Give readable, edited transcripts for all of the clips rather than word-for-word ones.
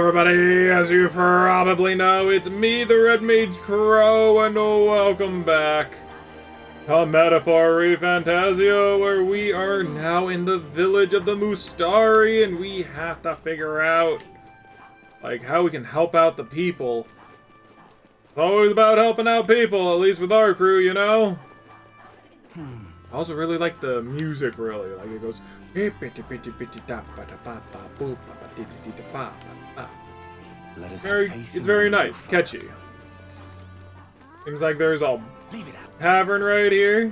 everybody, as you probably know, it's me, TheRedMageKro, and welcome back to Metaphor ReFantazio, where we are now in the village of the Mustari, and we have to figure out, like, how we can help out the people. It's always about helping out people, at least with our crew, you know? I also really like the music, really. Like, it goes... It's very nice, catchy. Seems like there's a tavern right here.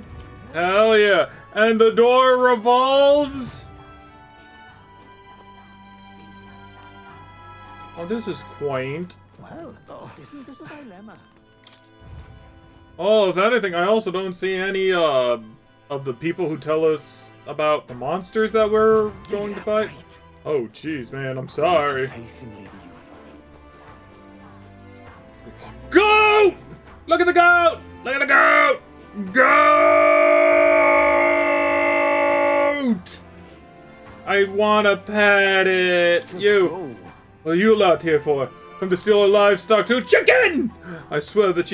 Hell yeah. And the door revolves. Oh, this is quaint. Well, isn't this a dilemma? Oh, if anything, I also don't see any of the people who tell us about the monsters that we're going to fight. Oh, jeez, man, I'm sorry. Goat! Look at the goat! Look at the goat! Goat! I wanna pet it. You. What are you out here for? Come to steal a livestock too? Chicken! I swear the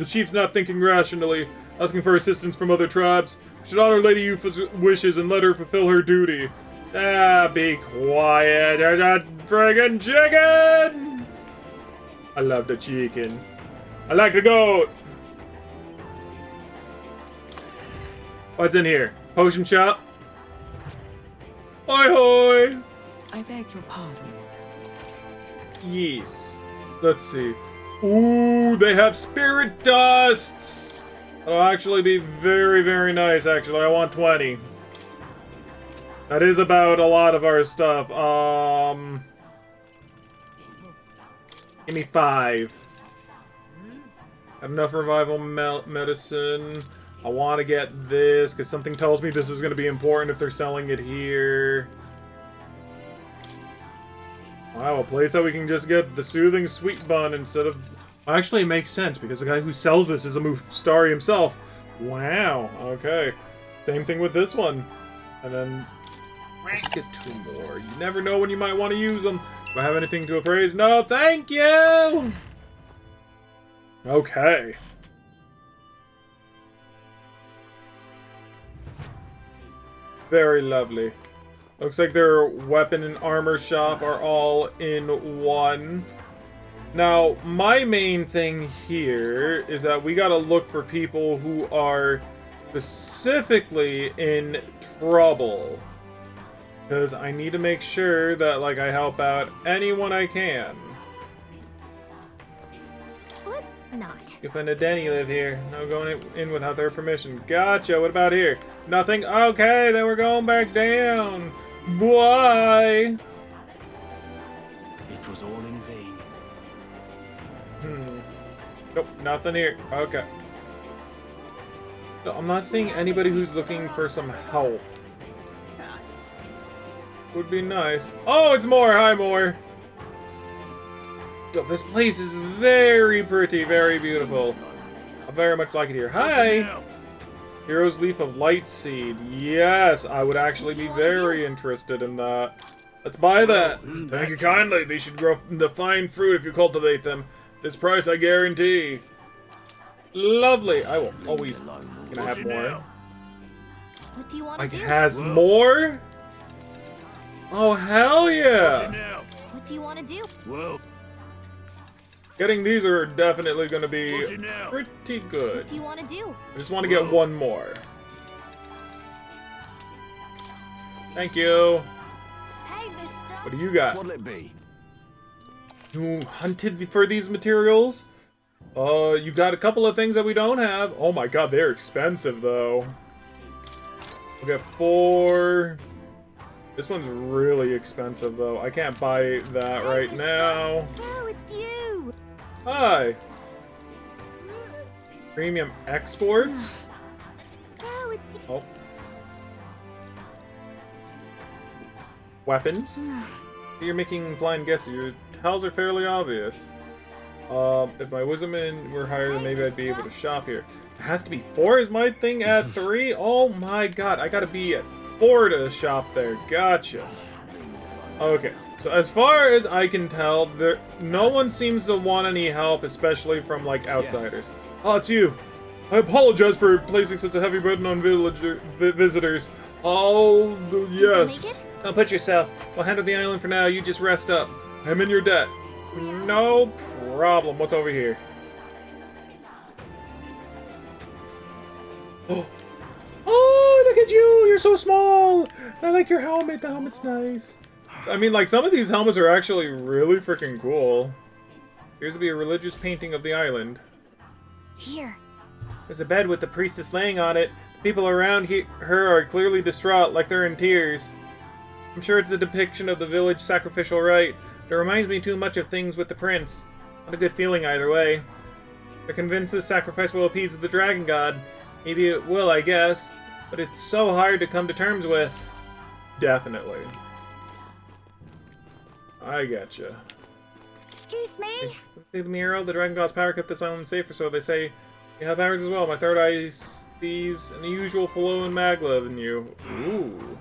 chief's not thinking rationally, asking for assistance from other tribes. Should honor Lady Yufa's wishes and let her fulfill her duty. Ah, be quiet. There's a friggin' chicken! I love the chicken. I like the goat. What's in here? Potion shop? Hoi hoi! I beg your pardon. Yes. Let's see. Ooh, they have spirit dusts! That'll actually be very, very nice, actually. I want 20. That is about a lot of our stuff. Give me 5. Have enough revival medicine. I want to get this, because something tells me this is going to be important if they're selling it here. Wow, a place that we can just get the soothing sweet bun instead of... Actually, it makes sense, because the guy who sells this is a Mustari himself. Wow, okay. Same thing with this one. And then... let's get 2 more. You never know when you might want to use them. Do I have anything to appraise? No, thank you! Okay. Very lovely. Looks like their weapon and armor shop are all in one. Now, my main thing here is that we gotta look for people who are specifically in trouble. Because I need to make sure that, like, I help out anyone I can. Let's not. If and a Denny live here. No going in without their permission. Gotcha. What about here? Nothing? Okay, then we're going back down. Why? It was all in vain. Nope, nothing here. Okay. No, I'm not seeing anybody who's looking for some help. Would be nice. Oh, it's Moore. Hi, Moore. So this place is very pretty, very beautiful. I very much like it here. Hi. Hero's Leaf of Light Seed. Yes, I would actually be very interested in that. Let's buy that. Thank you kindly. They should grow the fine fruit if you cultivate them. This price I guarantee. Lovely. I will always gonna have more. What do you want to Like, do? has more? Oh, hell yeah! What do you want to do? Whoa. Getting these are definitely going to be pretty good. What do you want to do? I just want to get one more. Thank you. Hey, mister. What do you got? What'll it be? You hunted for these materials? You got a couple of things that we don't have. Oh my god, they're expensive though. We'll get 4. This one's really expensive though. I can't buy that right now. Oh, it's you. Hi. Premium exports? Oh, it's you. Oh. Weapons? You're making blind guesses. Your tells are fairly obvious. If my wisdom were higher, then maybe I'd be able to shop here. It has to be 4 is my thing at 3? Oh my god, I gotta be at 4 to shop there. Gotcha. Okay. So as far as I can tell, no one seems to want any help, especially from, like, outsiders. Yes. Oh, it's you. I apologize for placing such a heavy burden on visitors. Oh, yes. Don't put yourself. We'll handle the island for now. You just rest up. I'm in your debt. No problem. What's over here? Oh, look at you! You're so small! I like your helmet. The helmet's nice. I mean, like, some of these helmets are actually really freaking cool. Appears to be a religious painting of the island. Here. There's a bed with the priestess laying on it. The people around her are clearly distraught, like they're in tears. I'm sure it's a depiction of the village sacrificial rite. It reminds me too much of things with the prince. Not a good feeling either way. They're convinced this sacrifice will appease the dragon god. Maybe it will, I guess. But it's so hard to come to terms with. Definitely. I getcha. Excuse me. See the mirror? The dragon god's power kept this island safe, or so they say. You have powers as well. My third eye sees an unusual flow in maglev in you. Ooh.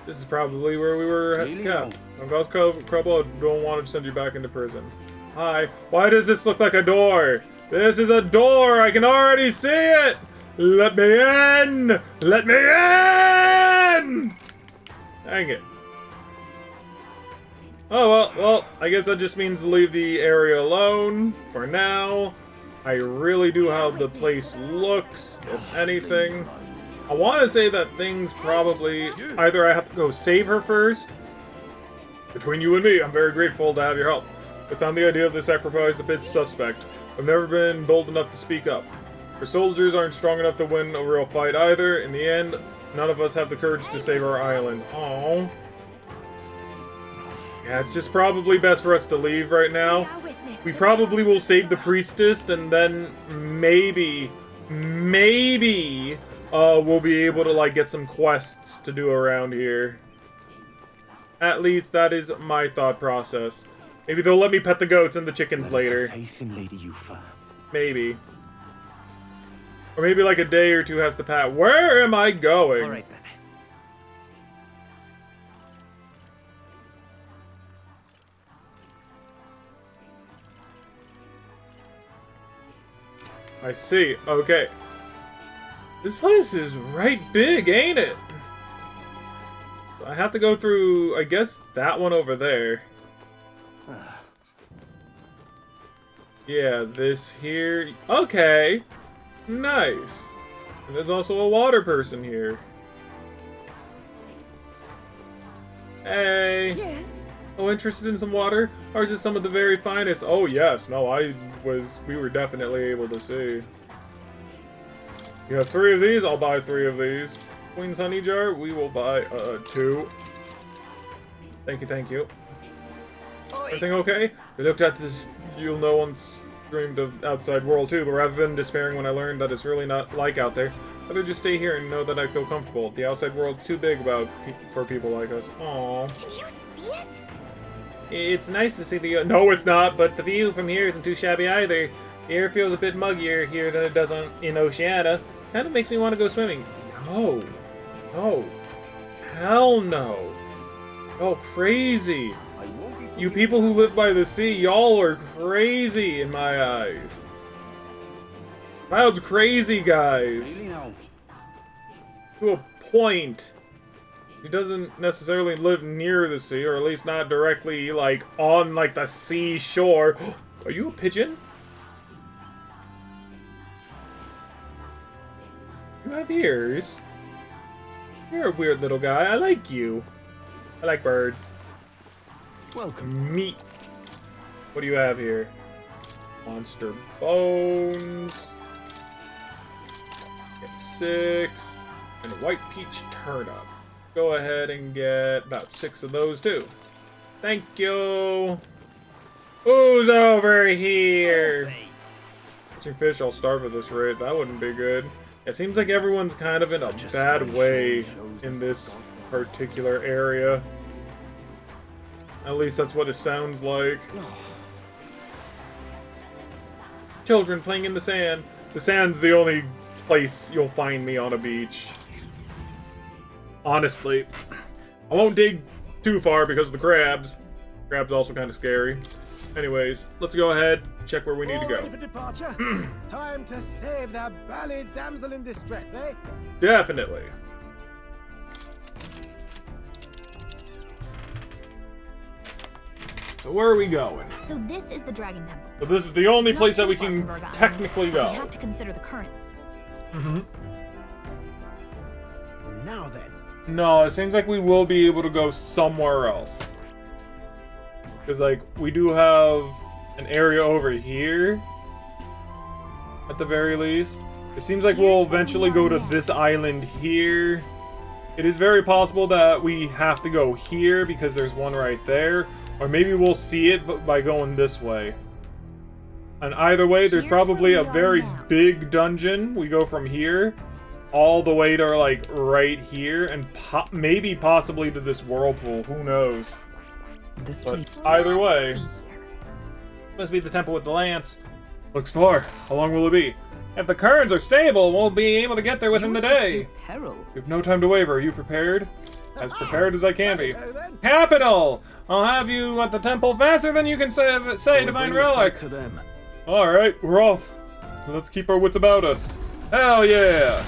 This is probably where we were kept. God's Crubble, don't want to send you back into prison. Hi. Why does this look like a door? This is a door! I can already see it! Let me in! Let me in! Dang it. Oh, well, I guess that just means to leave the area alone for now. I really do how the place looks, if anything. I want to say that things probably... Either I have to go save her first. Between you and me, I'm very grateful to have your help. I found the idea of the sacrifice a bit suspect. I've never been bold enough to speak up. Our soldiers aren't strong enough to win a real fight either. In the end, none of us have the courage to save our island. Aww. Yeah, it's just probably best for us to leave right now. We probably will save the priestess, and then maybe we'll be able to, like, get some quests to do around here. At least that is my thought process. Maybe they'll let me pet the goats and the chickens later. Faith in Lady Yufa. Maybe. Or maybe like a day or two has to pass. Where am I going? All right then. I see. Okay. This place is right big, ain't it? I have to go through, I guess, that one over there. Yeah, this here. Okay. Nice. And there's also a water person here. Hey. Yes. Oh, interested in some water? Ours is some of the very finest. Oh, yes. No, we were definitely able to see. You have 3 of these? I'll buy 3 of these. Queen's honey jar? We will buy, 2. Thank you, thank you. Everything okay? We looked at this, you'll know once dreamed of outside world too, but rather than despairing when I learned that it's really not like out there, I'd rather just stay here and know that I feel comfortable. The outside world's too big for people like us. Aww. Can you see it? It's nice to see the... No, it's not, but the view from here isn't too shabby either. The air feels a bit muggier here than it does in Oceania. Kind of makes me want to go swimming. No. No. Hell no. Oh, crazy. You people who live by the sea, y'all are crazy in my eyes. Cloud's crazy, guys. To a point. He doesn't necessarily live near the sea, or at least not directly, like, on, like, the sea shore. Are you a pigeon? You have ears. You're a weird little guy. I like you. I like birds. Welcome. Meat. What do you have here? Monster bones. Get 6. And a white peach turnip. Go ahead and get about 6 of those too. Thank you. Who's over here? Catching fish, I'll starve at this rate. That wouldn't be good. It seems like everyone's kind of in a bad way in this particular area. At least that's what it sounds like. Children playing in the sand. The sand's the only place you'll find me on a beach. Honestly, I won't dig too far because of the crabs. Crabs also kind of scary. Anyways, let's go ahead, check where we need to All go. ready for departure? Time to save that bally damsel in distress, eh? Definitely. So where are we going? So this is the Dragon Temple. So this is the only It's place not that we too far can from Virga technically Island, but go. We have to consider the currents. Now then. No, it seems like we will be able to go somewhere else. Because, like, we do have an area over here. At the very least. It seems like we'll Here's where we eventually are go to now. this island here. It is very possible that we have to go here because there's one right there. Or maybe we'll see it by going this way. And either way, there's Here's probably where a we are very now. big dungeon. We go from here all the way to, like, right here. And maybe possibly to this whirlpool. Who knows? This But place. either way, Let's see here. must be the temple with the lance. Looks far. How long will it be? If the currents are stable, we'll be able to get there within the day. Peril. We have no time to waver. Are you prepared? As prepared as I can be. Tally-ho then. Capital! I'll have you at the temple faster than you can say Divine Relic. To them. Alright, we're off. Let's keep our wits about us. Hell yeah!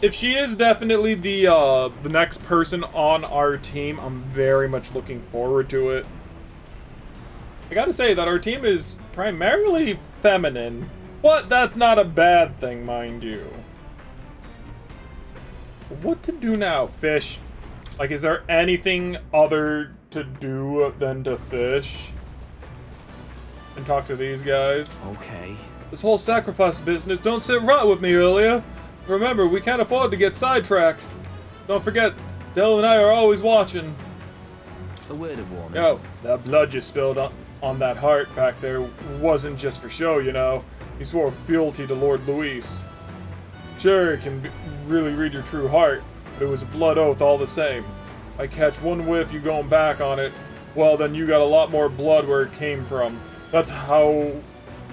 If she is definitely the next person on our team, I'm very much looking forward to it. I gotta say that our team is primarily feminine, but that's not a bad thing, mind you. What to do now, fish? Like, is there anything other to do than to fish? And talk to these guys? Okay. This whole sacrifice business don't sit right with me, Ilya. Remember, we can't afford to get sidetracked. Don't forget, Del and I are always watching. A word of warning. Yo, that blood you spilled on that heart back there wasn't just for show, you know. You swore fealty to Lord Luis. Sure, it can really read your true heart, but it was a blood oath all the same. I catch one whiff you going back on it, well then you got a lot more blood where it came from. That's how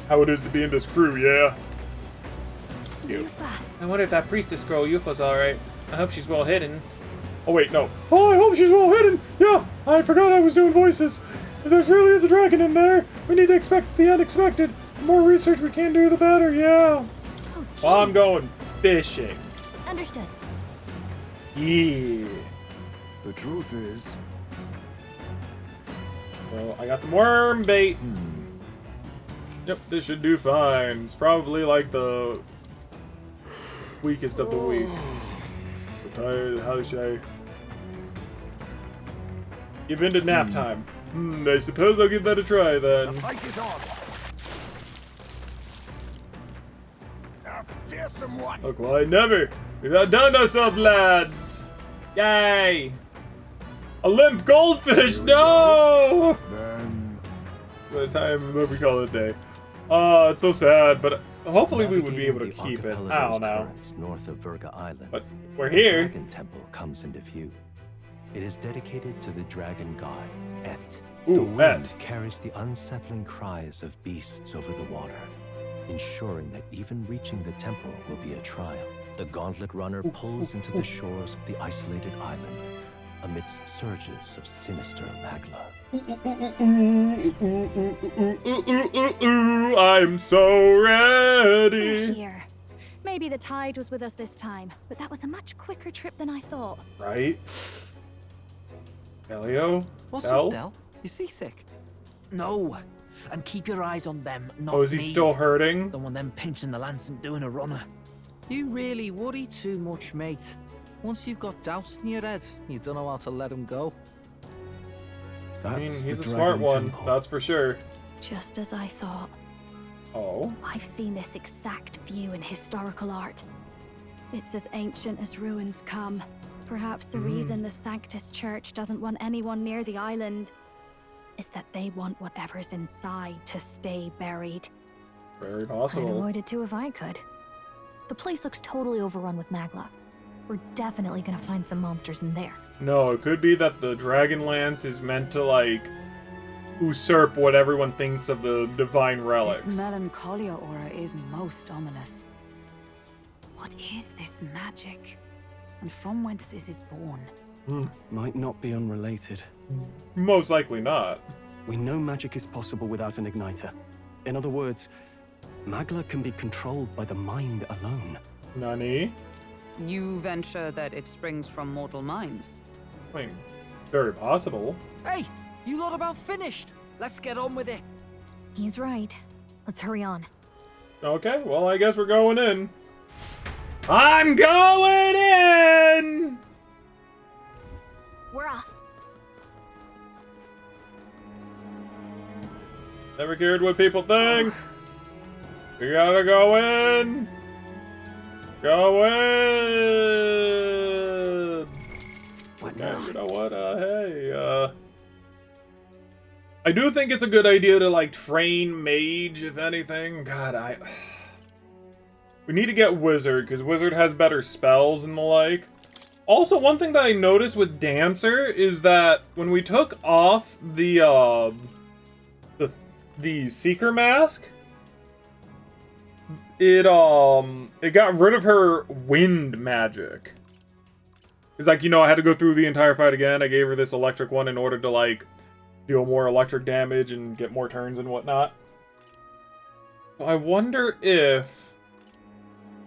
it is to be in this crew, yeah? Yufa. I wonder if that priestess girl Yufa's alright. I hope she's well hidden. Oh wait, no. Oh, I hope she's well hidden! Yeah, I forgot I was doing voices. If there really is a dragon in there, we need to expect the unexpected. The more research we can do, the better, yeah. Oh, Well, I'm jeez. going fishing. Understood. Yeah. The truth is, So, I got some worm bait. Yep, this should do fine. It's probably like the weakest of the weak. So tired, how should I... Give in to nap time. I suppose I'll give that a try The then. fight is on. A fearsome one. Look, well, I never. We've outdone ourselves, lads. Yay! A limp goldfish, no! then By the time what we call it a day. Oh, it's so sad, but hopefully we would be able to Navigating keep the it. I don't archipelago's know. currents north of Virga Island. But we're the here. Dragon Temple comes into view. It is dedicated to the dragon god, Et. Ooh, the wind Et. carries the unsettling cries of beasts over the water, ensuring that even reaching the temple will be a trial. The gauntlet runner pulls into the shores of the isolated island amidst surges of sinister magla. I'm so ready. We're here. Maybe the tide was with us this time, but that was a much quicker trip than I thought. Right? Elio? What's Del? up, Del? You seasick? No. And keep your eyes on them, not Oh, is he me. still hurting? Don't want them pinching the lance and doing a runner. You really worry too much, mate. Once you've got doubts in your head, you don't know how to let them go. I mean, That's he's the a smart Dragon one, Temple. that's for sure. Just as I thought. Oh? I've seen this exact view in historical art. It's as ancient as ruins come. Perhaps the reason the Sanctus Church doesn't want anyone near the island is that they want whatever's inside to stay buried. Very I'd possible. avoid it too if I could. The place looks totally overrun with magla. We're definitely gonna find some monsters in there. No, it could be that the Dragon Lance is meant to, like, usurp what everyone thinks of the divine relics. This melancholia aura is most ominous. What is this magic? And from whence is it born? Might not be unrelated. Most likely not. We know magic is possible without an igniter. In other words, Magla can be controlled by the mind alone. Nani? You venture that it springs from mortal minds? I mean, very possible. Hey, you lot about finished. Let's get on with it. He's right. Let's hurry on. Okay, well, I guess we're going in. I'm going in! We're off. Never cared what people think. We gotta go in. Go in. What Man, now? you know what? Hey, I do think it's a good idea to like train mage, if anything. God, we need to get wizard because wizard has better spells and the like. Also, one thing that I noticed with dancer is that when we took off the seeker mask, it got rid of her wind magic. It's like, you know, I had to go through the entire fight again. I gave her this electric one in order to like deal more electric damage and get more turns and whatnot. So I wonder if,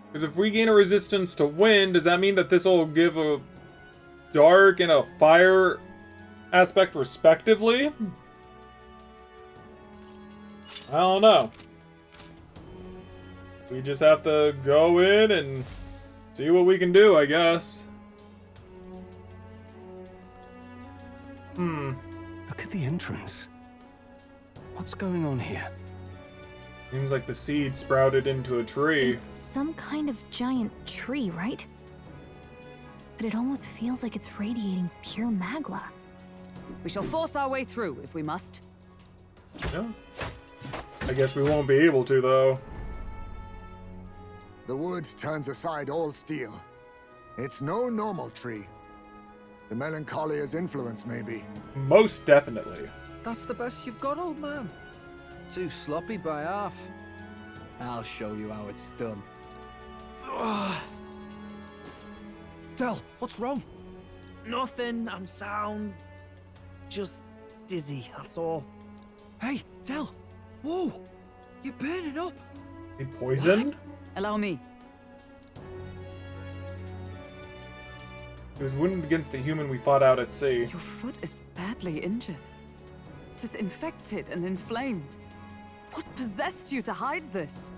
because if we gain a resistance to wind, does that mean that this will give a dark and a fire aspect respectively? I don't know. We just have to go in and see what we can do, I guess. Look at the entrance. What's going on here? Seems like the seed sprouted into a tree. It's some kind of giant tree, right? But it almost feels like it's radiating pure magla. We shall force our way through if we must. Yeah. I guess we won't be able to, though. The wood turns aside all steel. It's no normal tree. The Melancholia's influence, maybe. Most definitely. That's the best you've got, old man. Too sloppy by half. I'll show you how it's done. Del, what's wrong? Nothing, I'm sound. Just dizzy, that's all. Hey, Del! Whoa! You're burning up! He poisoned? Allow me. It was wounded against the human we fought out at sea. Your foot is badly injured. It is infected and inflamed. What possessed you to hide this?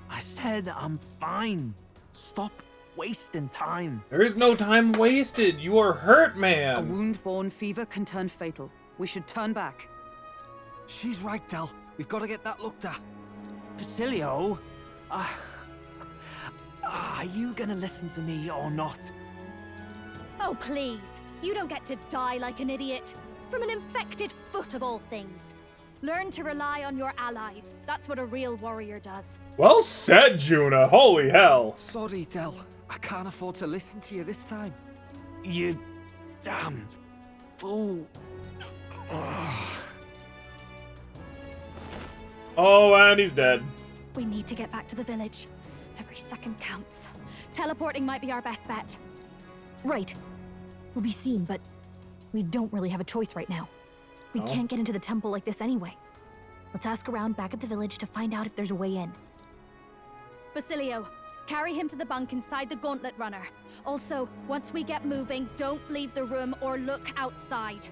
I said I'm fine. Stop wasting time. There is no time wasted. You are hurt, A man. wound-borne fever can turn fatal. We should turn back. She's right, Del. We've got to get that looked at. Basilio, are you gonna listen to me or not? Oh, please. You don't get to die like an idiot. From an infected foot of all things. Learn to rely on your allies. That's what a real warrior does. Well said, Juna. Holy hell. Sorry, Del. I can't afford to listen to you this time. You damned fool. Oh, and he's dead. We need to get back to the village. Every second counts. Teleporting might be our best bet. Right. We'll be seen, but we don't really have a choice right now. We can't get into the temple like this anyway. Let's ask around back at the village to find out if there's a way in. Basilio, carry him to the bunk inside the gauntlet runner. Also, once we get moving, don't leave the room or look outside.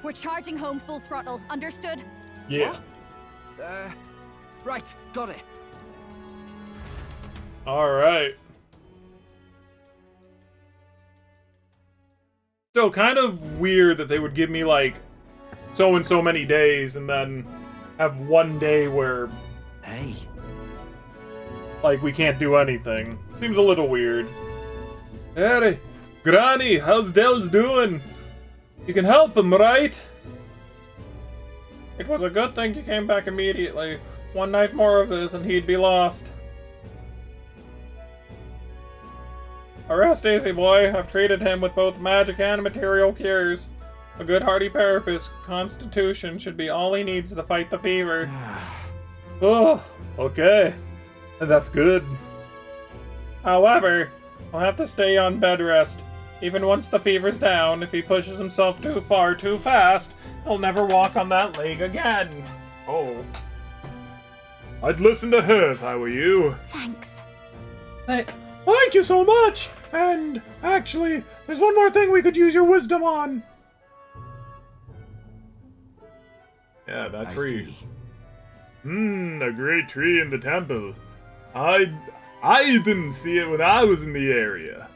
We're charging home full throttle, understood? Yeah. Right, got it. All right. So kind of weird that they would give me like so and so many days and then have one day where Hey. like we can't do anything. Seems a little weird. Hey, Granny, how's Del's doing? You can help him, right? It was a good thing you came back immediately. One night more of this and he'd be lost. Rest easy, boy. I've treated him with both magic and material cures. A good hearty purpose, constitution should be all he needs to fight the fever. Oh, okay. That's good. However, I'll have to stay on bed rest. Even once the fever's down, if he pushes himself too far too fast, he'll never walk on that leg again. Oh. I'd listen to her if I were you. Thanks. Thank you so much! And, actually, there's one more thing we could use your wisdom on. Yeah, that tree. A great tree in the temple. I didn't see it when I was in the area.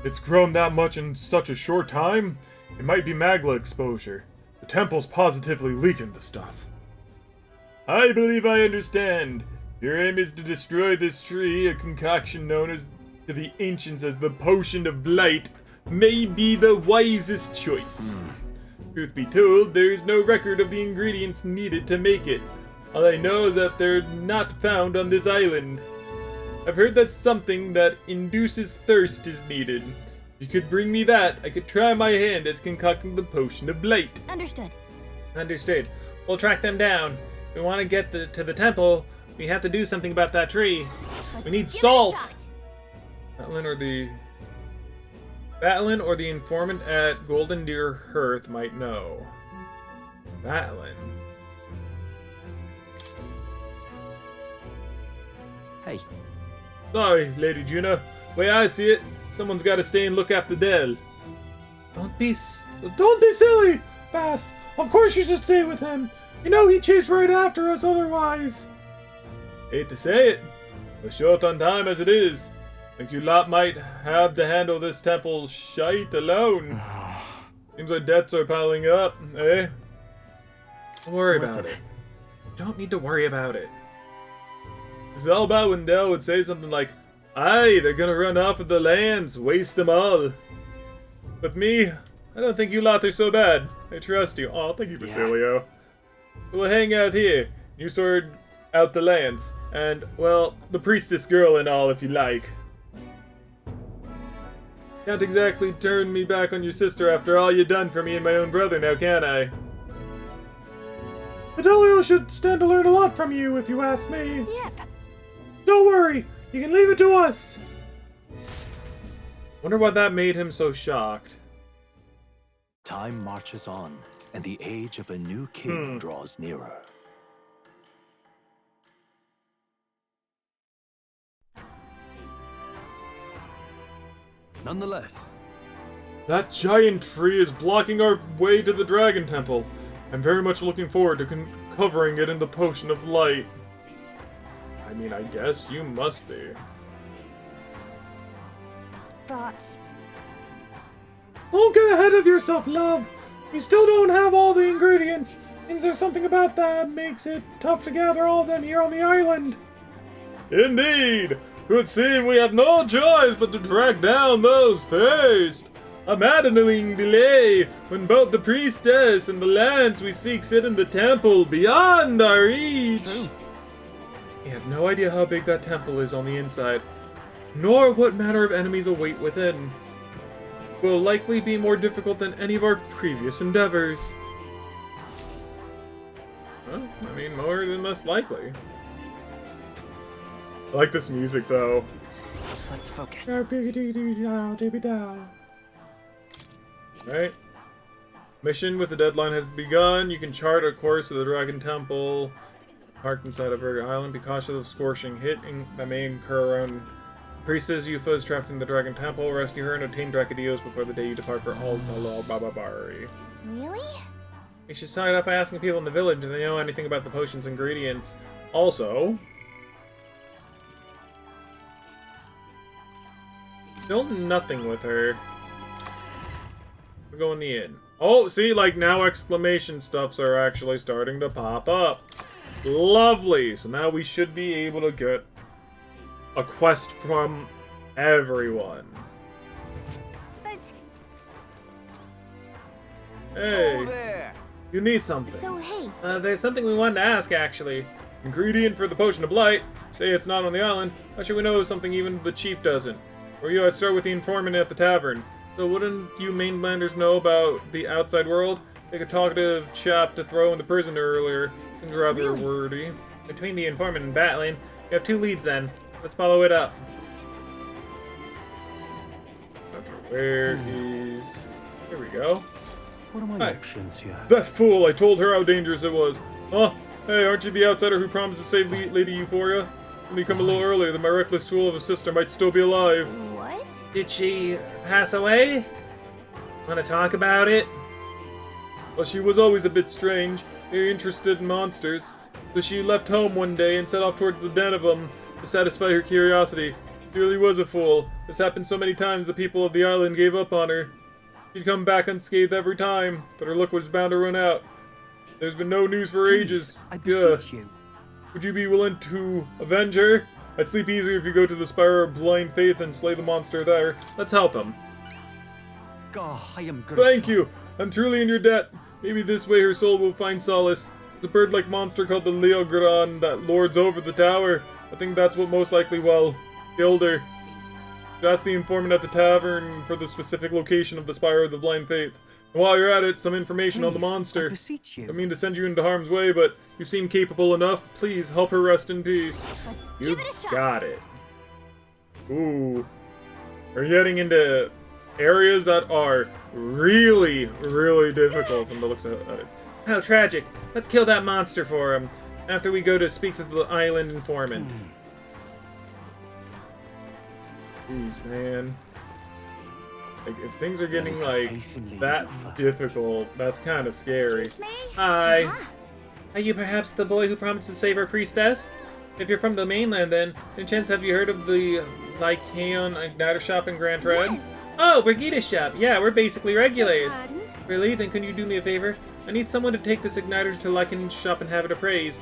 It's grown that much in such a short time. It might be magma exposure. The temple's positively leaking the stuff. I believe I understand. Your aim is to destroy this tree, a concoction known to the ancients as the Potion of Blight, may be the wisest choice. Truth be told, there is no record of the ingredients needed to make it. All I know is that they're not found on this island. I've heard that something that induces thirst is needed. If you could bring me that, I could try my hand at concocting the Potion of Blight. Understood. Understood. We'll track them down. If we want to get to the temple, we have to do something about that tree. We need salt. Batlin or the informant at Golden Deer Hearth might know. Batlin. Hey. Sorry, Lady Juna. Way I see it, someone's got to stay and look after Dell. Don't be silly, Bass. Of course you should stay with him. You know he chased right after us otherwise. Hate to say it, but short on time as it is, think you lot might have to handle this temple's shite alone. Seems like debts are piling up, eh? Don't worry about it. You don't need to worry about it. It's all about when Dell would say something like, "Aye, they're gonna run off with the lands, waste them all." With me, I don't think you lot are so bad. I trust you. Oh, thank you, Basilio. So we'll hang out here. You sort out the lands. And, well, the priestess girl and all if you like. Can't exactly turn me back on your sister after all you done for me and my own brother now, can I? Fidelio should stand to learn a lot from you, if you ask me. Yep. Don't worry, you can leave it to us. Wonder why that made him so shocked. Time marches on, and the age of a new king draws nearer. Nonetheless, that giant tree is blocking our way to the Dragon Temple. I'm very much looking forward to covering it in the Potion of Light. I mean, I guess you must be. But... Don't get ahead of yourself, love. We still don't have all the ingredients. Seems there's something about that makes it tough to gather all of them here on the island. Indeed. It would seem we have no choice but to track down those first. A maddening delay when both the priestess and the lands we seek sit in the temple beyond our reach. True. We have no idea how big that temple is on the inside, nor what manner of enemies await within. It will likely be more difficult than any of our previous endeavors. Well, I mean, more than less likely. I like this music, though. Let's focus. Alright. Mission with the deadline has begun. You can chart a course to the Dragon Temple. Parked inside of Virgo Island. Be cautious of scorching hit that may incur around. Priestess Yufa is trapped in the Dragon Temple. Rescue her and obtain Dracodios before the day you depart for Altala Bababari. Really? You should start off by asking people in the village if they know anything about the potion's ingredients. Also, still nothing with her. We'll go in the inn. Oh, see, like now exclamation stuffs are actually starting to pop up. Lovely. So now we should be able to get a quest from everyone. Hey, there. You need something. So, hey. There's something we wanted to ask, actually. Ingredient for the Potion of Blight. Say it's not on the island. How should we know something even the chief doesn't? Or you, I'd start with the informant at the tavern. So wouldn't you mainlanders know about the outside world? Like a talkative chap to throw in the prison earlier. Seems rather wordy. Between the informant and Batlin, you have two leads then. Let's follow it up. Okay. Where is... There we go. What are my options here? That fool! I told her how dangerous it was. Huh? Hey, aren't you the outsider who promised to save Lady Euphoria? When you come a little earlier, then my reckless fool of a sister might still be alive. What? Did she pass away? Want to talk about it? Well, she was always a bit strange, very interested in monsters. So she left home one day and set off towards the den of them to satisfy her curiosity. She really was a fool. This happened so many times the people of the island gave up on her. She'd come back unscathed every time, but her luck was bound to run out. There's been no news for ages. I beseech you. Would you be willing to avenge her? I'd sleep easier if you go to the Spire of Blind Faith and slay the monster there. Let's help him. Oh, I am grateful. Thank you. I'm truly in your debt. Maybe this way her soul will find solace. The bird-like monster called the Leogran that lords over the tower. I think that's what most likely, well, killed her. That's the informant at the tavern for the specific location of the Spire of the Blind Faith. And while you're at it, some information on the monster. I beseech you. I mean to send you into harm's way, but you seem capable enough. Please help her rest in peace. Let's give it a shot. Got it. Ooh. We're getting into areas that are really, really difficult from the looks of it. How tragic. Let's kill that monster for him after we go to speak to the island informant. Jeez, man. Like, if things are getting, like, that difficult, that's kind of scary. Hi. Are you perhaps the boy who promised to save our priestess? If you're from the mainland, then, chance have you heard of the Lycaon Igniter shop in Grand Red? Yes. Oh, Brigida's shop. Yeah, we're basically regulars. Really? Then can you do me a favor? I need someone to take this igniter to Lycan's shop and have it appraised.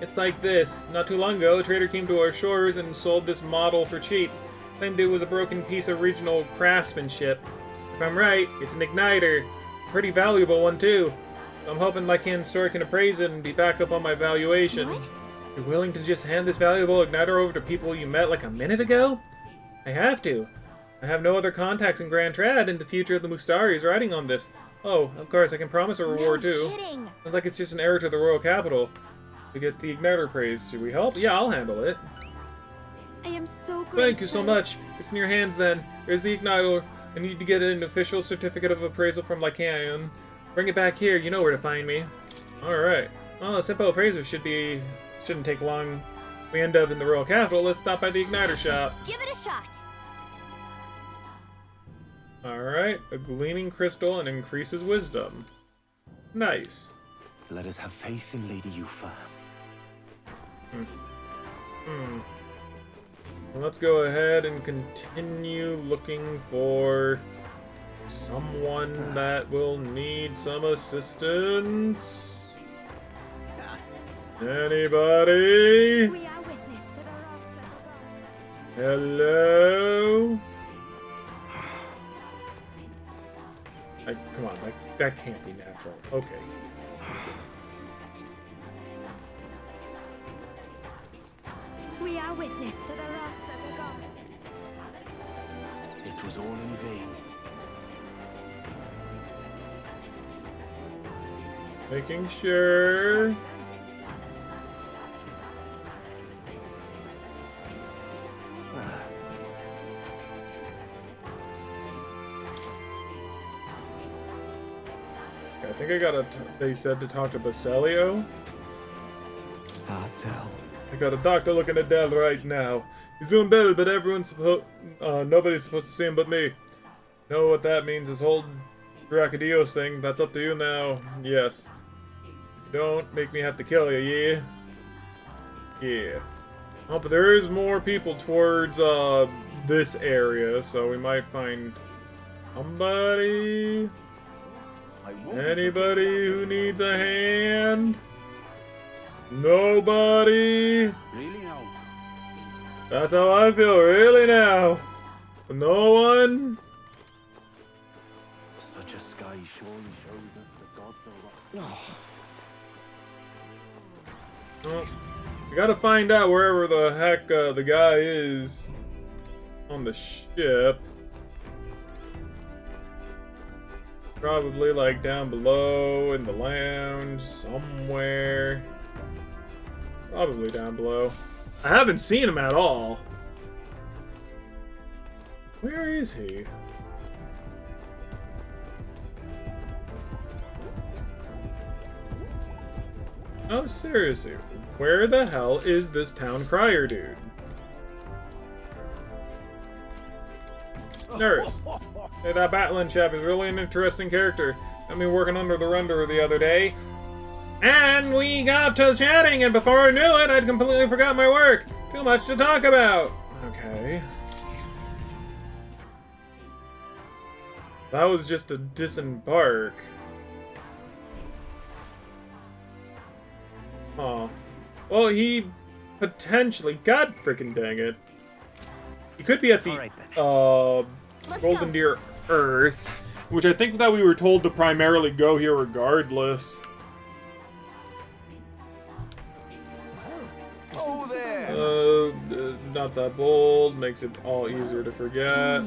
It's like this. Not too long ago, a trader came to our shores and sold this model for cheap. Claimed it was a broken piece of regional craftsmanship. If I'm right, it's an igniter. Pretty valuable one, too. I'm hoping Lycan's store can appraise it and be back up on my valuation. What? You're willing to just hand this valuable igniter over to people you met like a minute ago? I have to. I have no other contacts in Grand Trad, and the future of the Mustari is riding on this. Oh, of course, I can promise a reward, too. Kidding. Sounds like it's just an error to the royal capital. To get the igniter praised. Should we help? Yeah, I'll handle it. I am so grateful. Thank you so much. It's in your hands then. Here's the igniter. I need to get an official certificate of appraisal from Lycan. Bring it back here. You know where to find me. Alright. Well, a simple appraiser shouldn't take long. We end up in the royal capital. Let's stop by the igniter shop. Give it a shot. Alright. A gleaming crystal and increases wisdom. Nice. Let us have faith in Lady Eupha. Well, let's go ahead and continue looking for someone that will need some assistance. Anybody? We are witness to the wrath of the gods. Hello? Come on, that can't be natural. Okay. We are witness to the wrath of the gods. It was all in vain. Making sure. I think I gotta. They said to talk to Basilio. I'll tell. I got a doctor looking at Dad right now. He's doing better, but nobody's supposed to see him but me. Know what that means? This whole Dracadios thing. That's up to you now. Yes. If you don't, make me have to kill you. Yeah. Yeah. Oh, but there is more people towards this area, so we might find somebody. Anybody who needs a hand? Nobody? Really now? That's how I feel, really now. No one? Such a sky surely shows us the gods are Well, we gotta find out wherever the heck the guy is on the ship. Probably like down below in the lounge somewhere. Probably down below. I haven't seen him at all. Where is he? Oh, seriously. Where the hell is this town crier dude? Nurse. Hey, that Batlin chap is really an interesting character. Got me working under the render the other day. And we got to chatting, and before I knew it, I'd completely forgot my work. Too much to talk about. Okay. That was just a disembark. Huh. Well, he potentially, god freaking dang it. He could be at the, Golden Deer Earth, which I think that we were told to primarily go here regardless. Oh, there! Not that bold, makes it all easier to forget.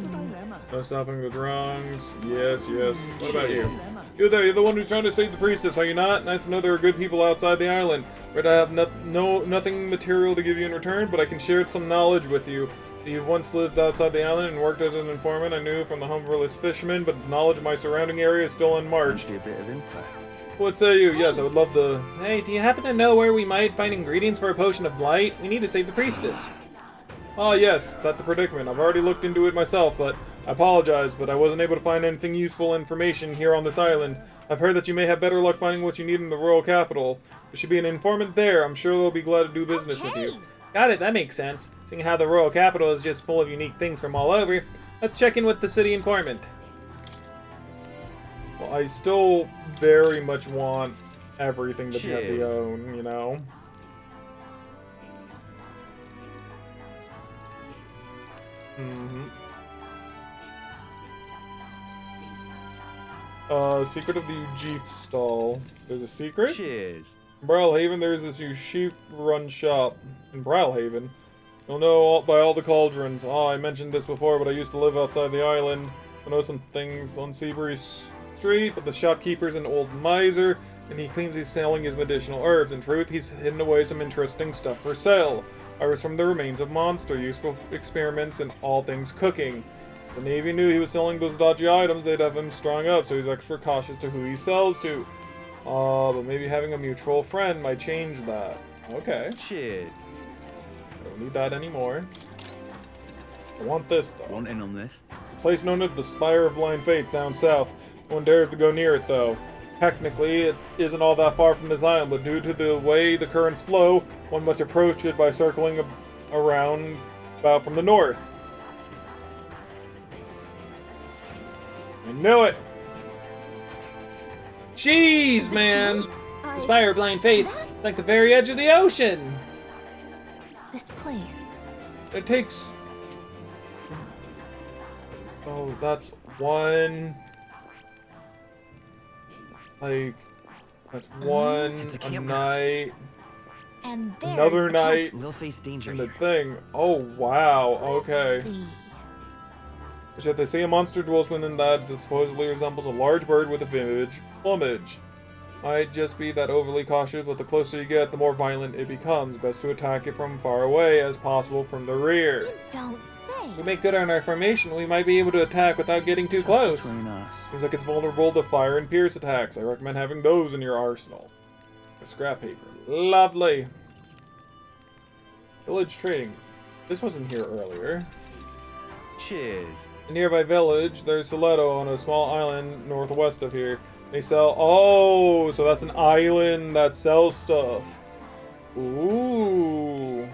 No stopping the drunks. Yes, yes. What about you? You there, you're the one who's trying to save the priestess, are you not? Nice to know there are good people outside the island. But I have nothing material to give you in return, but I can share some knowledge with you. You once lived outside the island and worked as an informant, I knew from the humblest fisherman, but knowledge of my surrounding area is still unmarked. See a bit of info. What say you? Yes, I would love the... Hey, do you happen to know where we might find ingredients for a potion of blight? We need to save the priestess. Oh yes, that's a predicament. I've already looked into it myself, but I apologize, but I wasn't able to find anything useful information here on this island. I've heard that you may have better luck finding what you need in the royal capital. There should be an informant there. I'm sure they'll be glad to do business with you. Got it, that makes sense. Seeing how the royal capital is just full of unique things from all over, let's check in with the city informant. Well, I still very much want everything that we own, you know? Secret of the Ujif stall. There's a secret? Cheers. In Brawlhaven, there's this sheep-run shop. In Brawlhaven, you'll know by all the cauldrons. Oh, I mentioned this before, but I used to live outside the island. I know some things on Seabury Street, but the shopkeeper's an old miser, and he claims he's selling his medicinal herbs. In truth, he's hidden away some interesting stuff for sale. Herbs from the remains of monster, useful experiments, and all things cooking. If the Navy knew he was selling those dodgy items, they'd have him strung up, so he's extra cautious to who he sells to. But maybe having a mutual friend might change that. Okay. Cheers. I don't need that anymore. I want this, though. Want in on this? A place known as the Spire of Blind Faith down south. No one dares to go near it, though. Technically, it isn't all that far from this island, but due to the way the currents flow, one must approach it by circling around about from the north. I knew it! Jeez, man! The Spire of Blind Faith, it's like the very edge of the ocean! This place. It takes... Oh, that's one... Like... That's one a night... And there's another the night... We'll face danger and the here. thing. Oh, wow, okay. Let's see. Which if they say a monster dwells within that supposedly resembles a large bird with a vintage plumage. Might just be that overly cautious, but the closer you get, the more violent it becomes. Best to attack it from far away as possible from the rear. You don't say. If we make good on our formation, we might be able to attack without getting too close. Between us. Seems like it's vulnerable to fire and pierce attacks. I recommend having those in your arsenal. A scrap paper. Lovely. Village trading. This wasn't here earlier. Cheers. A nearby village, there's Soleto on a small island northwest of here. They sell... Oh, so that's an island that sells stuff. Ooh.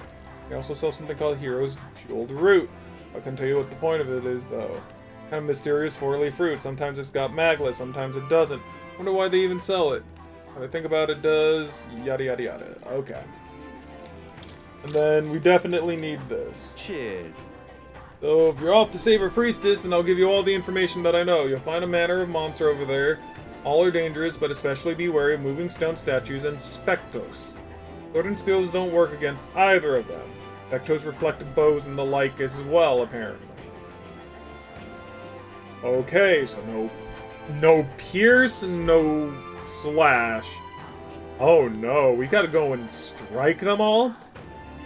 They also sell something called Hero's Jeweled Root. I can tell you what the point of it is, though. Kind of mysterious four-leaf fruit. Sometimes it's got magla, sometimes it doesn't. Wonder why they even sell it. When I think about it, does... Yada yada yada. Okay. And then we definitely need this. Cheers. So if you're off to save a priestess, then I'll give you all the information that I know. You'll find a manner of monster over there. All are dangerous, but especially be wary of moving stone statues and spectos. Sword and spears don't work against either of them. Spectos reflect bows and the like as well, apparently. Okay, so no pierce and no slash. Oh no, we gotta go and strike them all?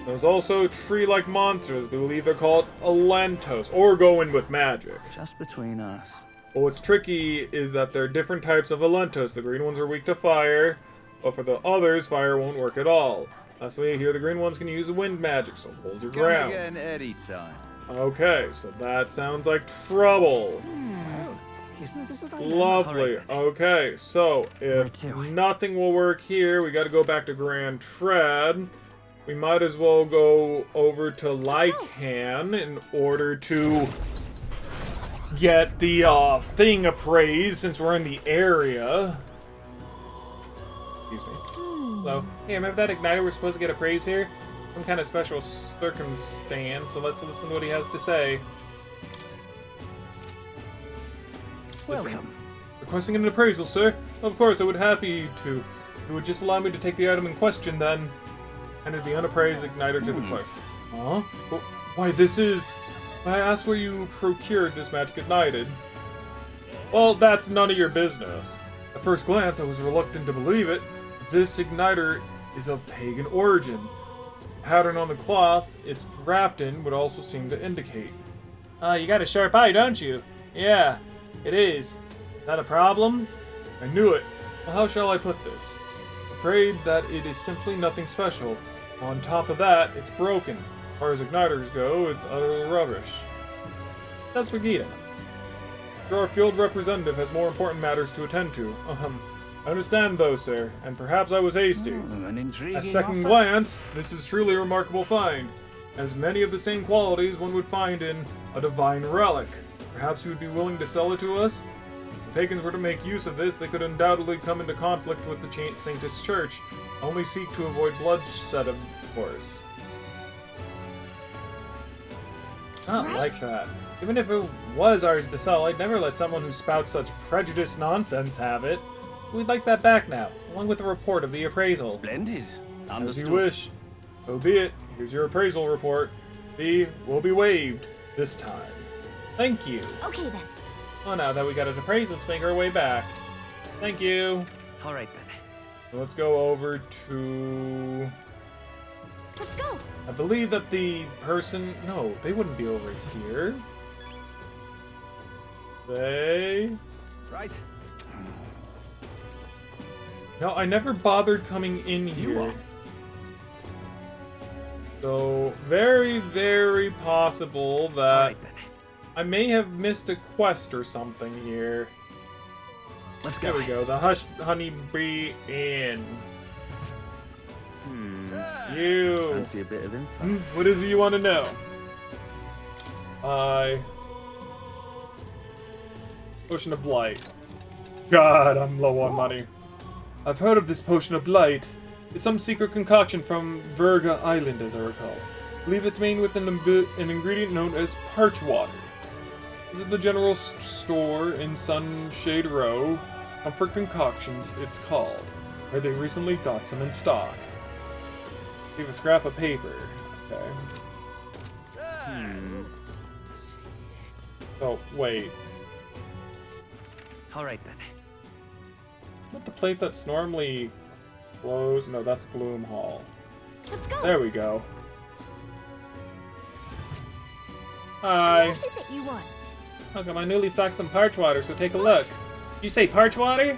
There's also tree-like monsters. We believe they're called Elentos, or go in with magic. Just between us. But what's tricky is that there are different types of Elentos. The green ones are weak to fire. but for the others, fire won't work at all. Lastly, here the green ones can use wind magic, so hold your Come ground. again anytime. Okay, so that sounds like trouble. Isn't this what I meant? Lovely. Okay, so if nothing will work here, we got to go back to Grand Tread. We might as well go over to Lycan in order to get the thing appraised since we're in the area. Excuse me. Hello. Hey, remember that igniter we're supposed to get appraised here? Some kind of special circumstance, so let's listen to what he has to say. Welcome. Requesting an appraisal, sir? Of course, I would happy to. You would just allow me to take the item in question, then. Handed the unappraised igniter to the clerk. Huh? Why, this is... I asked where you procured this magic ignited. Well, that's none of your business. At first glance, I was reluctant to believe it. This igniter is of pagan origin. The pattern on the cloth it's wrapped in would also seem to indicate. You got a sharp eye, don't you? Yeah, it is. Is that a problem? I knew it. Well, how shall I put this? Afraid that it is simply nothing special. On top of that, it's broken. As far as igniters go, it's utter rubbish. That's Brigida. Your field representative has more important matters to attend to. I understand, though, sir, and perhaps I was hasty. An intriguing At second offer. glance, this is truly a remarkable find. Has many of the same qualities one would find in a divine relic. Perhaps you would be willing to sell it to us? If the pagans were to make use of this, they could undoubtedly come into conflict with the Saintist Church. Only seek to avoid bloodshed, of course. Not like that. Even if it was ours to sell, I'd never let someone who spouts such prejudiced nonsense have it. We'd like that back now, along with a report of the appraisal. Splendid. As Understood. you wish. So be it. Here's your appraisal report. Fee will be waived this time. Thank you. Okay then. Oh, now that we got an appraisal, let's make our way back. Thank you. All right then. So let's go over to... Let's go. I believe that the person... No, they wouldn't be over here. They... Right. No, I never bothered coming in here. So, very, very possible that I may have missed a quest or something here. Let's go. There we go, the Honeybee Inn. You. Fancy a bit of info. What is it you want to know? Potion of Blight. God, I'm low on money. I've heard of this Potion of Blight. It's some secret concoction from Verga Island, as I recall. I believe it's made with an ingredient known as parch water. This is the general store in Sunshade Row. Comfort Concoctions, it's called. Where they recently got some in stock. Leave a scrap of paper. Okay. Oh, wait. All right then. Not the place that's normally closed. No, that's Gloom Hall. Let's go. There we go. Hi. What is it you want? Look, I newly stocked some parch water, so take a look. Did you say parch water?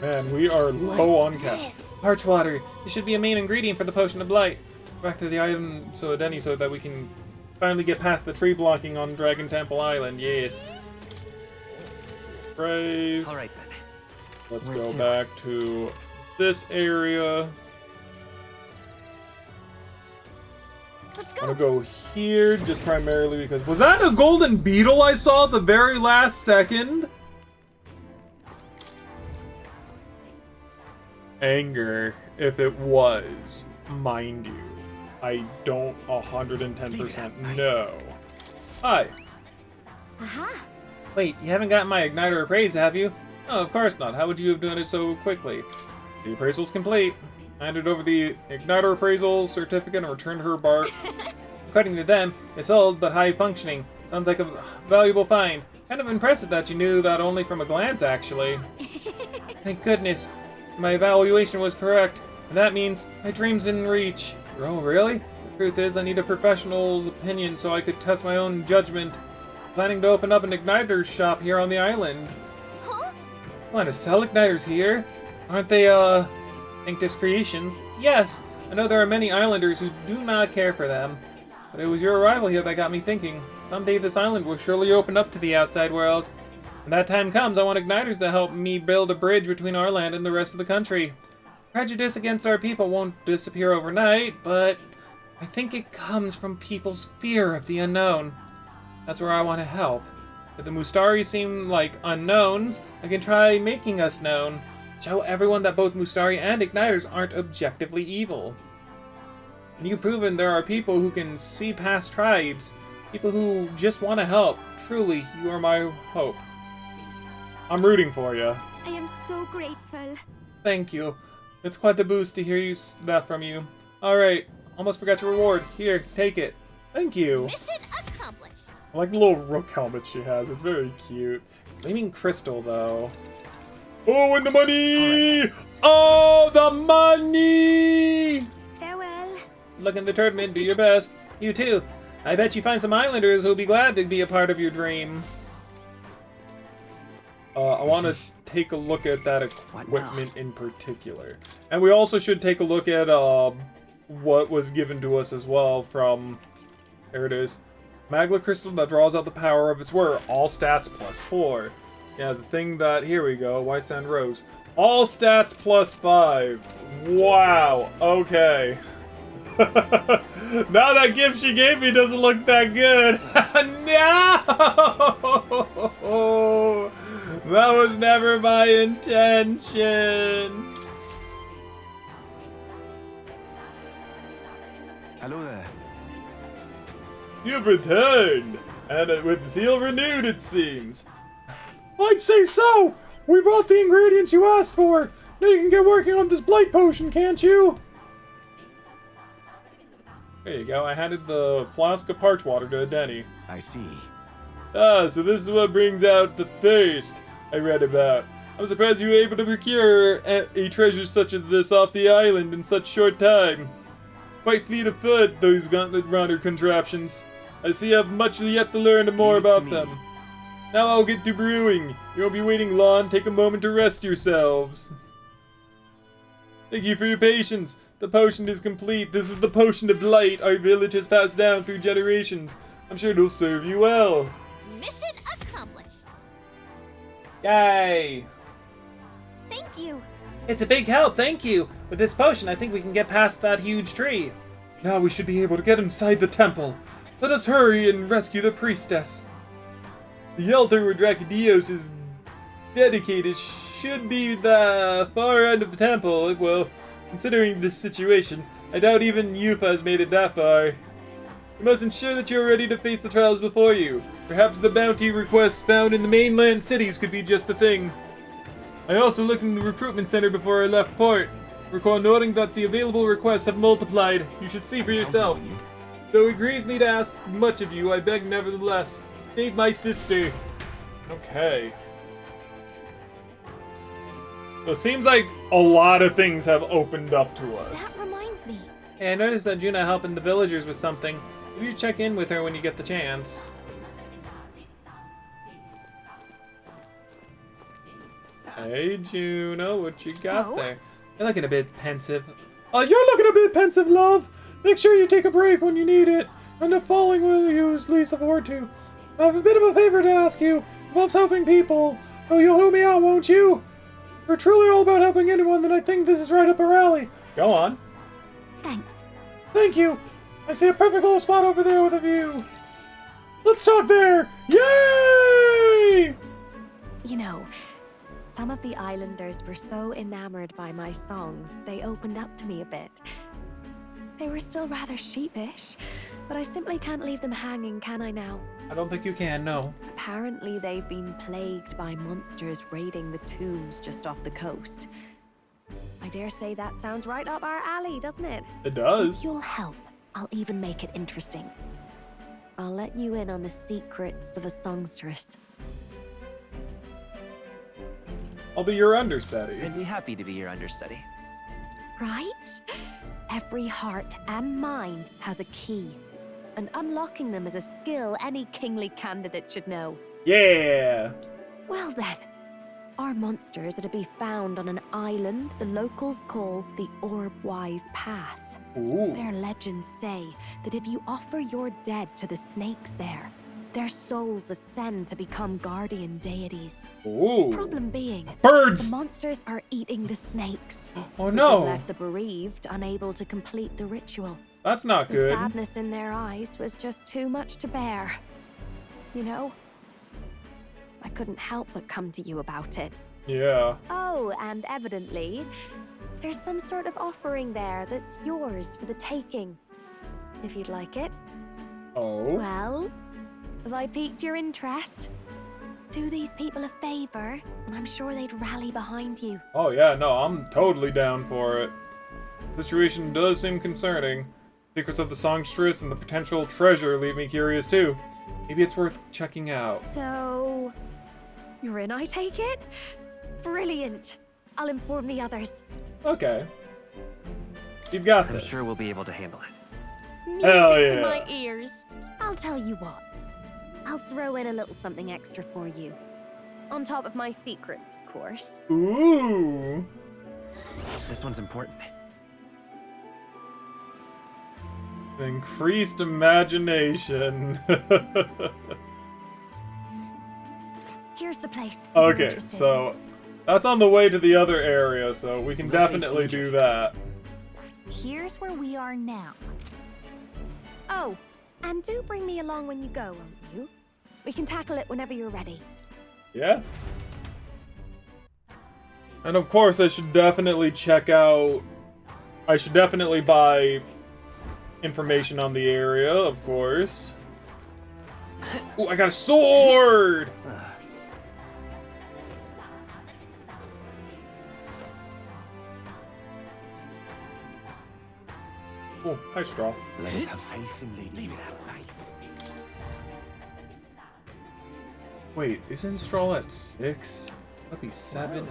Man, we are low on cash. Parch water. This should be a main ingredient for the Potion of Blight. Back to the item so that we can finally get past the tree blocking on Dragon Temple Island. Yes. Praise. All right then. Let's go back to this area. Let's I'm gonna go here just primarily because... Was that a golden beetle I saw at the very last second? Anger, if it was, mind you. I don't 110% know. Hi. Aha. Wait, you haven't gotten my igniter appraised, have you? Oh, of course not. How would you have done it so quickly? The appraisal's complete. I handed over the igniter appraisal certificate and returned her bar. According to them, it's old but high functioning. Sounds like a valuable find. Kind of impressive that you knew that only from a glance, actually. Thank goodness. My evaluation was correct. And that means my dream's in reach. Oh, really? The truth is, I need a professional's opinion so I could test my own judgment. Planning to open up an igniter shop here on the island. Huh? What, a cell igniters here? Aren't they, Inctus creations? Yes, I know there are many islanders who do not care for them. But it was your arrival here that got me thinking. Someday this island will surely open up to the outside world. When that time comes, I want igniters to help me build a bridge between our land and the rest of the country. Prejudice against our people won't disappear overnight, but I think it comes from people's fear of the unknown. That's where I want to help. If the Mustari seem like unknowns, I can try making us known. Show everyone that both Mustari and Igniters aren't objectively evil. And you've proven there are people who can see past tribes. People who just want to help. Truly, you are my hope. I'm rooting for you. I am so grateful. Thank you. It's quite the boost to hear that from you. Alright, almost forgot your reward. Here, take it. Thank you. Mission accomplished. I like the little rook helmet she has. It's very cute. Gleaming crystal, though. Oh, and the money! Right. Oh, the money! Farewell. Look in the tournament. Do your best. You too. I bet you find some islanders who'll be glad to be a part of your dream. I want to take a look at that equipment in particular. And we also should take a look at what was given to us as well from... There it is. Magla crystal that draws out the power of its word. All stats +4. Yeah, the thing that... Here we go. White Sand Rose. All stats +5. Wow. Okay. Now that gift she gave me doesn't look that good. No! That was never my intention. Hello there. You've returned, and with zeal renewed, it seems. I'd say so. We brought the ingredients you asked for. Now you can get working on this blight potion, can't you? There you go. I handed the flask of parch water to Denny. I see. Ah, so this is what brings out the thirst I read about. I'm surprised you were able to procure a treasure such as this off the island in such short time. Quite fleet of foot, those gauntlet runner contraptions. I see you have much yet to learn more about them. Now I'll get to brewing. You won't be waiting long. Take a moment to rest yourselves. Thank you for your patience. The potion is complete. This is the potion of light our village has passed down through generations. I'm sure it'll serve you well. Mission accomplished. Yay! Thank you. It's a big help, thank you. With this potion, I think we can get past that huge tree. Now we should be able to get inside the temple. Let us hurry and rescue the priestess. The altar where Dracodios is dedicated should be the far end of the temple. Well, considering this situation, I doubt even Yufa has made it that far. You must ensure that you are ready to face the trials before you. Perhaps the bounty requests found in the mainland cities could be just the thing. I also looked in the recruitment center before I left port. Recall noting that the available requests have multiplied. You should see for yourself. Though it grieves me to ask much of you, I beg nevertheless. Save my sister. Okay. So it seems like a lot of things have opened up to us. That reminds me. Hey, I noticed that Juna helping the villagers with something. Maybe you check in with her when you get the chance. Hey, Juno, what you got there? You're looking a bit pensive. Oh, you're looking a bit pensive, love. Make sure you take a break when you need it. End up falling where you least afford to. I have a bit of a favor to ask you. Involves helping people. Oh, you'll help me out, won't you? If you're truly all about helping anyone, then I think this is right up our alley. Go on. Thanks. Thank you. I see a perfect little spot over there with a view. Let's talk there. Yay! You know, some of the islanders were so enamored by my songs, they opened up to me a bit. They were still rather sheepish, but I simply can't leave them hanging, can I now? I don't think you can, no. Apparently they've been plagued by monsters raiding the tombs just off the coast. I dare say that sounds right up our alley, doesn't it? It does. If you'll help, I'll even make it interesting. I'll let you in on the secrets of a songstress. I'll be your understudy. I'd be happy to be your understudy. Right? Every heart and mind has a key, and unlocking them is a skill any kingly candidate should know. Yeah! Well then, are monsters that are to be found on an island the locals call the Orb-Wise Path. Ooh. Their legends say that if you offer your dead to the snakes there, their souls ascend to become guardian deities. Ooh. Problem being, birds! The monsters are eating the snakes. Oh which no! has left the bereaved unable to complete the ritual. That's not The good. sadness in their eyes was just too much to bear. You know? I couldn't help but come to you about it. Yeah. Oh, and evidently, there's some sort of offering there that's yours for the taking. If you'd like it. Oh. Well, have I piqued your interest? Do these people a favor, and I'm sure they'd rally behind you. Oh yeah, no, I'm totally down for it. The situation does seem concerning. Secrets of the songstress and the potential treasure leave me curious too. Maybe it's worth checking out. So, you're in, I take it? Brilliant. I'll inform the others. Okay. You've got I'm this. sure we'll be able to handle it. Music Hell yeah. to my ears. I'll tell you what. I'll throw in a little something extra for you. On top of my secrets, of course. Ooh. This one's important. Increased imagination. Here's the place. if you're Okay, interested. so that's on the way to the other area, so we can We'll face definitely danger. do that. Here's where we are now. Oh, and do bring me along when you go, won't you? We can tackle it whenever you're ready. Yeah. And of course, I should definitely check out... I should definitely buy information on the area, of course. Ooh, I got a sword! Oh, hi, Straw. Let us have faith in Lady. Leave it at night. Wait, isn't Straw at 6? That'd be 7.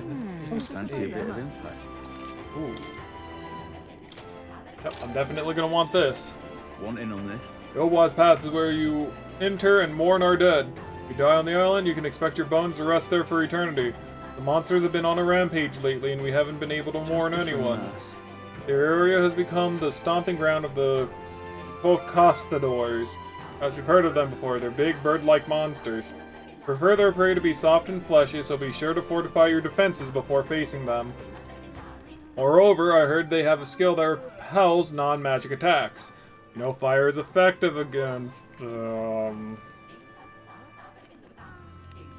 Fancy a bit of info. Ooh. Yep, I'm definitely gonna want this. Want in on this? The Old-Wise Path is where you enter and mourn our dead. If you die on the island, you can expect your bones to rest there for eternity. The monsters have been on a rampage lately, and we haven't been able to mourn anyone. The area has become the stomping ground of the Volcastadors. As you've heard of them before, they're big, bird-like monsters. Prefer their prey to be soft and fleshy, so be sure to fortify your defenses before facing them. Moreover, I heard they have a skill that repels non-magic attacks. You know, fire is effective against them.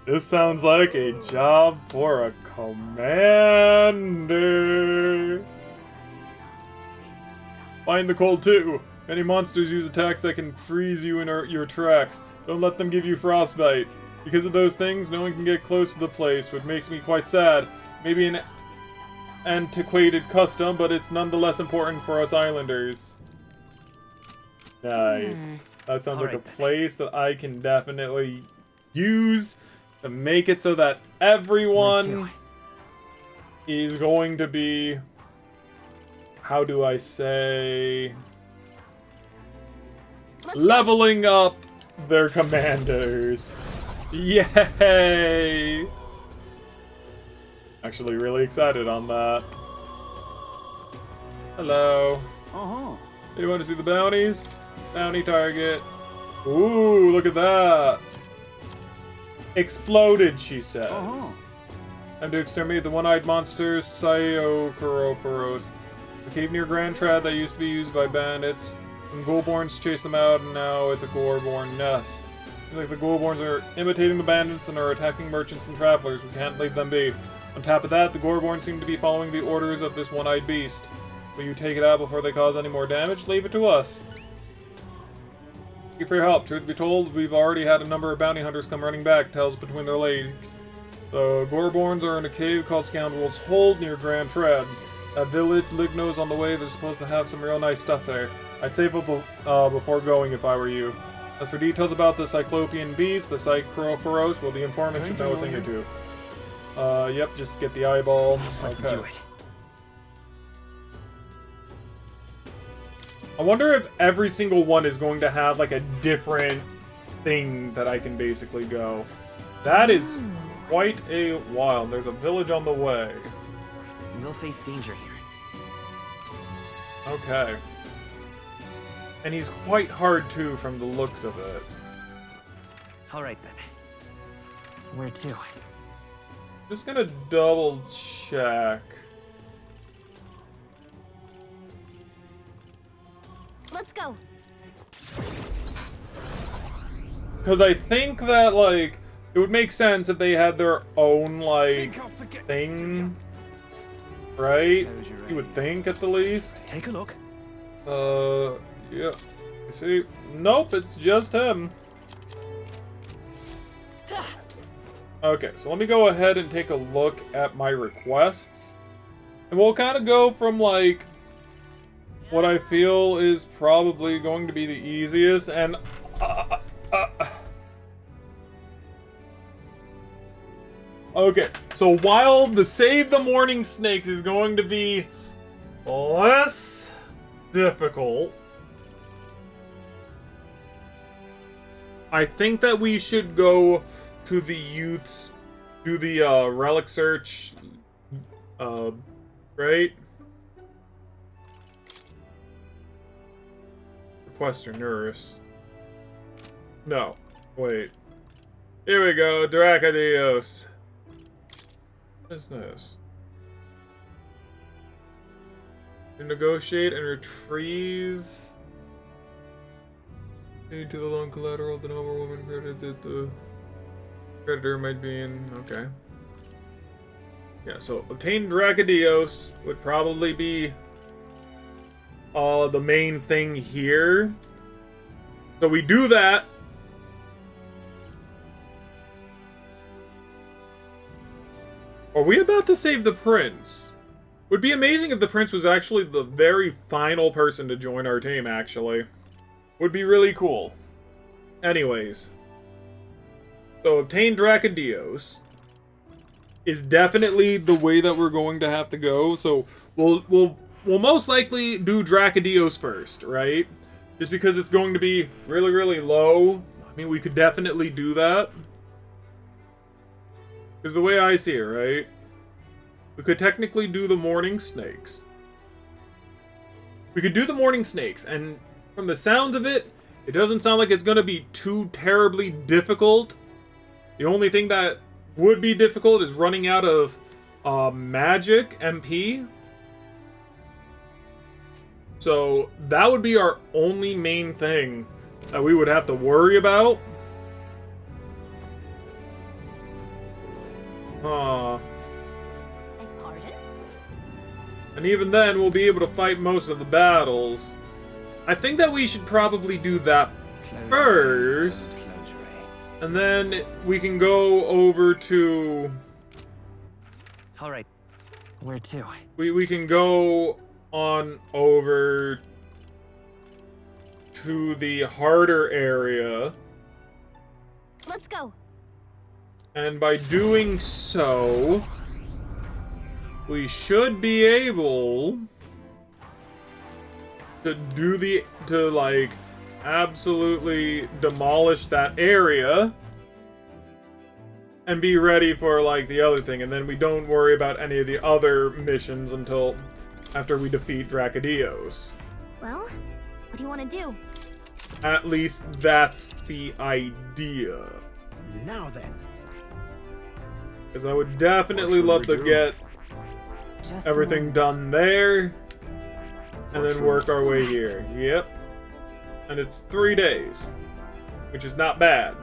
This sounds like a job for a commander. Find the cold too. Many monsters use attacks that can freeze you in your tracks. Don't let them give you frostbite. Because of those things, no one can get close to the place, which makes me quite sad. Maybe an antiquated custom, but it's nonetheless important for us islanders. Nice. That sounds like a place that I can definitely use to make it so that everyone is going to be... How do I say... leveling up their commanders. Yay! Actually really excited on that. Hello. Uh-huh. You want to see the bounties? Bounty target. Ooh, look at that. Exploded, she says. Time to exterminate the one-eyed monster, Psyocoropteros. The cave near Grand Trad that used to be used by bandits. Some Goreborns chased them out, and now it's a Goreborn nest. Seems like the Goreborns are imitating the bandits and are attacking merchants and travelers. We can't leave them be. On top of that, the Goreborns seem to be following the orders of this one-eyed beast. Will you take it out before they cause any more damage? Leave it to us. Thank you for your help. Truth be told, we've already had a number of bounty hunters come running back, tails between their legs. The Goreborns are in a cave called Scoundrel's Hold near Grand Trad. That village Ligno's on the way. They're supposed to have some real nice stuff there. I'd save up before going if I were you. As for details about the Cyclopean beast, the Psychroporos, well, the informant should know a thing or two. Yep, just get the eyeball. Let's Okay. do it. I wonder if every single one is going to have, like, a different thing that I can basically go. That is quite a while. There's a village on the way. They'll face danger here. Okay. And he's quite hard too from the looks of it. Alright then. Where to? Just gonna double check. Let's go. Because I think that, like, it would make sense if they had their own, like, thing. Right? You would think, at the least. Take a look. Yeah. See? Nope, it's just him. Okay, so let me go ahead and take a look at my requests. And we'll kind of go from, like, what I feel is probably going to be the easiest, and... Okay, so while the Save the Morning Snakes is going to be less difficult, I think that we should go to the youths, do the relic search, right? Request or nurse. No, wait. Here we go, Dracadios. What is this? To negotiate and retrieve. Need to the loan collateral, the noble woman credit that the creditor might be in. Okay. Yeah, so obtain Dracadios would probably be the main thing here. So we do that. Are we about to save the prince? Would be amazing if the prince was actually the very final person to join our team, actually. Would be really cool. Anyways. So, obtain Dracadios is definitely the way that we're going to have to go. So, we'll most likely do Dracadios first, right? Just because it's going to be really, really low. I mean, we could definitely do that. Because the way I see it, right? We could technically do the Morning Snakes. We could do the Morning Snakes, and from the sounds of it, it doesn't sound like it's going to be too terribly difficult. The only thing that would be difficult is running out of magic MP. So that would be our only main thing that we would have to worry about. Beg pardon? And even then, we'll be able to fight most of the battles. I think that we should probably do that first. And then we can go over to... Alright. Where to? We can go on over to the harder area. Let's go. And by doing so, we should be able to do like absolutely demolish that area and be ready for like the other thing, and then we don't worry about any of the other missions until after we defeat Dracadios. Well, what do you want to do? At least that's the idea. Now then. Because I would definitely love to get everything done there, and then work our way here. Yep. And it's 3 days, which is not bad.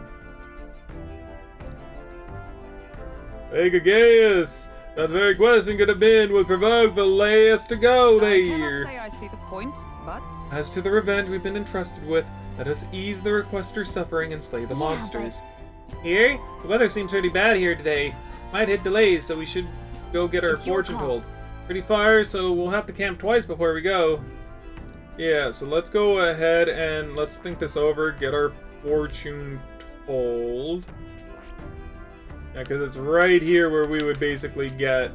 Agagaius, that very question could have been what provoked the layers to go there. I cannot say I see the point, but... As to the revenge we've been entrusted with, let us ease the requester's suffering and slay the monsters. Here? The weather seems pretty bad here today. Might hit delays, so we should go get our fortune told. Pretty far, so we'll have to camp twice before we go. Yeah, so let's go ahead and let's think this over, get our fortune told. Yeah, because it's right here where we would basically get...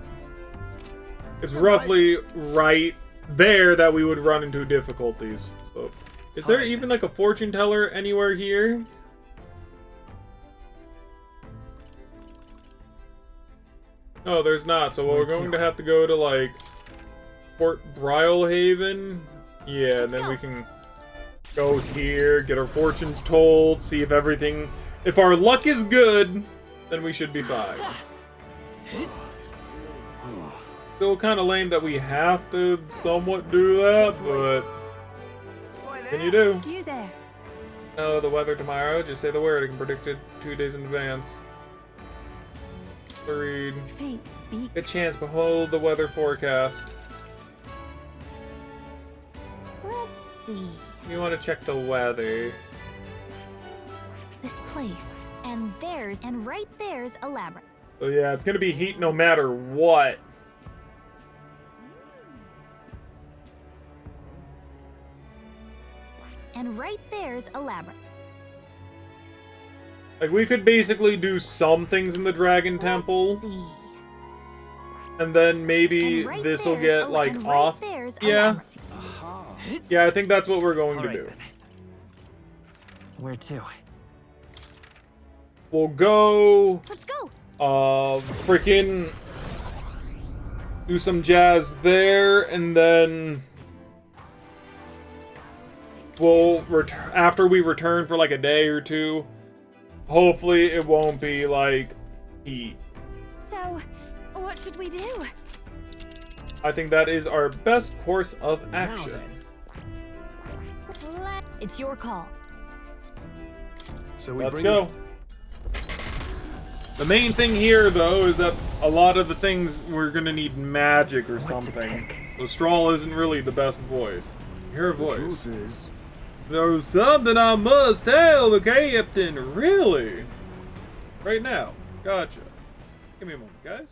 It's roughly right there that we would run into difficulties. So, is there even like a fortune teller anywhere here? Oh, there's not. So Where we're going to? to have to go to, like, Port Brylehaven. Yeah, and then we can go here, get our fortunes told, see if everything... If our luck is good, then we should be fine. Still kind of lame that we have to somewhat do that, but... What can you do? You there. Oh, the weather tomorrow. Just say the word. I can predict it 2 days in advance. Read. Fate speaks. Good chance. Behold the weather forecast. Let's see. You want to check the weather. This place. And right there's a labyrinth. So yeah, it's gonna be heat no matter what. And right there's a labyrinth. Like, we could basically do some things in the Dragon Temple. Let's see. And then maybe And right this will there's get, like, and right off. there's a Yeah. labyrinth. Yeah, I think that's what we're going to Alright, do. then. Where to? We'll go... Let's go. Freaking... do some jazz there, and then... we'll after we return for, like, a day or two, hopefully it won't be, like, heat. So, what should we do? I think that is our best course of action. It's your call. So we Let's bring go. The main thing here, though, is that a lot of the things we're gonna need magic or something. So Strahl isn't really the best voice. Hear a voice. The truth is, There's something I must tell the captain. Really? Right now. Gotcha. Give me a moment, guys.